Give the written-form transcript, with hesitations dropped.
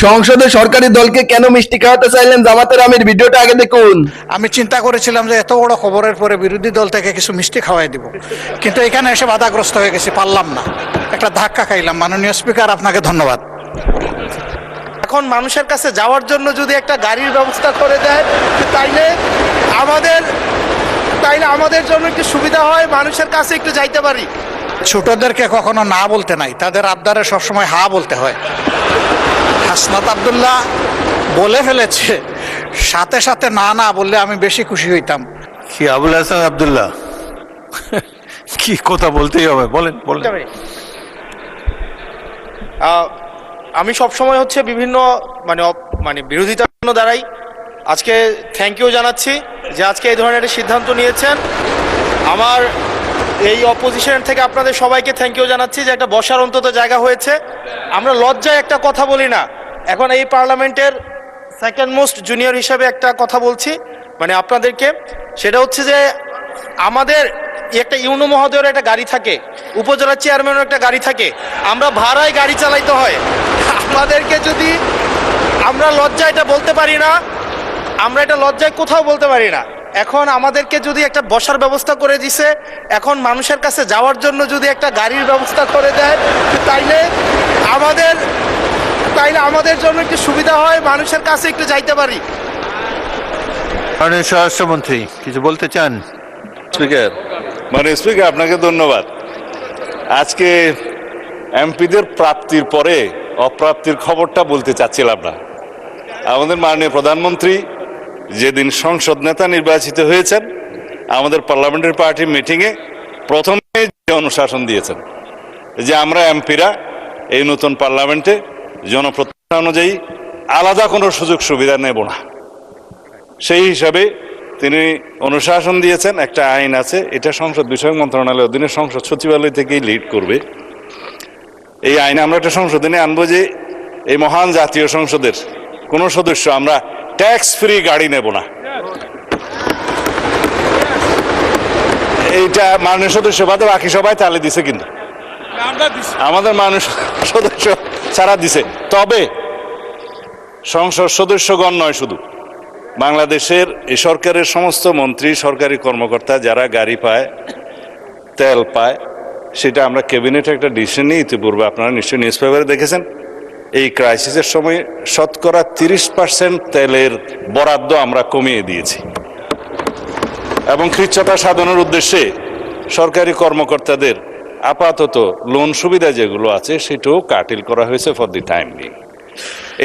সংসদে সরকারি দলকে কেন মিষ্টি খাওয়াতে চাইলেন জামাতের আমির? ভিডিওটা আগে দেখুন। আমি চিন্তা করেছিলাম যে এত বড় খবরের পরে বিরোধী দল থেকে কিছু মিষ্টি খাওয়াই দিব, কিন্তু এখানে এসে বাধাগ্রস্ত হয়ে গেছি, পারলাম না, একটা ধাক্কা খাইলাম। মাননীয় স্পিকার, আপনাকে ধন্যবাদ। এখন মানুষের কাছে যাওয়ার জন্য যদি একটা গাড়ির ব্যবস্থা করে দেয় তাইলে আমাদের জন্য একটু সুবিধা হয়, মানুষের কাছে একটু যাইতে পারি। ছোটদেরকে কখনো না বলতে নাই, তাদের আবদারে সবসময় হা বলতে হয়। হাসনাত আব্দুল্লাহ বলে ফেলেছে, সাথে সাথে না না বললে আমি বেশি খুশি হইতাম। কি আবুল হাসান আব্দুল্লাহ, কি কথা বলতেই হবে, বলেন বলেন। আমি সবসময় হচ্ছে বিভিন্ন মানে বিরোধিতার জন্য দাঁড়াই। আজকে থ্যাংক ইউ জানাচ্ছি যে আজকে এই ধরনের একটা সিদ্ধান্ত নিয়েছেন। আমার এই অপোজিশন থেকে আপনাদের সবাইকে থ্যাংক ইউ জানাচ্ছি যে একটা বসার অন্তত জায়গা হয়েছে। আমরা লজ্জায় একটা কথা বলি না, এখন এই পার্লামেন্টের সেকেন্ড মোস্ট জুনিয়র হিসেবে একটা কথা বলছি মানে আপনাদেরকে, সেটা হচ্ছে যে আমাদের একটা ইউনো মহোদয়ের একটা গাড়ি থাকে, উপজেলা চেয়ারম্যানের একটা গাড়ি থাকে, আমরা ভাড়ায় গাড়ি চালাইতে হয়। আমাদেরকে যদি আমরা লজ্জায় এটা বলতে পারি না, আমরা এটা লজ্জায় কোথাও বলতে পারি না। এখন আমাদেরকে যদি একটা বসার ব্যবস্থা করে দিছে, এখন মানুষের কাছে যাওয়ার জন্য যদি একটা গাড়ির ব্যবস্থা করে দেয় তাইলে আমাদের জন্য একটু সুবিধা হয়, মানুষের কাছে একটু যাইতে পারি। মাননীয় স্বরাষ্ট্রমন্ত্রী কিছু বলতে চান? স্পিকার, স্পিকার আপনাকে ধন্যবাদ। আজকে এমপিদের প্রাপ্তির পরে অপ্রাপ্তির খবরটা বলতে চাচ্ছিলাম না। আমাদের মাননীয় প্রধানমন্ত্রী যেদিন সংসদ নেতা নির্বাচিত হয়েছেন, আমাদের পার্লামেন্টারি পার্টির মিটিংয়ে প্রথমে যে অনুশাসন দিয়েছেন যে আমরা এমপিরা এই নতুন পার্লামেন্টে জনপ্রতিনিধি অনুযায়ী আলাদা কোনো সুযোগ সুবিধা নেব না। সেই হিসাবে তিনি অনুশাসন দিয়েছেন। একটা আইন আছে, এটা সংসদ বিষয়ক মন্ত্রণালয়ের অধীনে সংসদ সচিবালয় থেকেই লিড করবে। এই আইনে আমরা একটা সংশোধনী আনবো যে এই মহান জাতীয় সংসদের কোন সদস্য আমরা ট্যাক্স ফ্রি গাড়ি নেব না। এইটা মাননীয় সদস্য বাদে বাকি সবাই তালে দিছে, কিন্তু আমাদের মাননীয় সদস্য ছাড়া দিছে। তবে সংসদ সদস্যগণ নয়, শুধু বাংলাদেশের এই সরকারের সমস্ত মন্ত্রী, সরকারি কর্মকর্তা যারা গাড়ি পায়, তেল পায়, সেটা আমরা ক্যাবিনেটে একটা ডিসিশন নিই। ইতিপূর্বে আপনারা নিশ্চয়ই নিউজ পেপারে দেখেছেন, এই ক্রাইসিসের সময় শতকরা 30% তেলের বরাদ্দ আমরা কমিয়ে দিয়েছি এবং কৃচ্ছ্রতা সাধনের উদ্দেশ্যে সরকারি কর্মকর্তাদের আপাতত লোন সুবিধা যেগুলো আছে সেটাও কাটিল করা হয়েছে ফর দি টাইম বিং।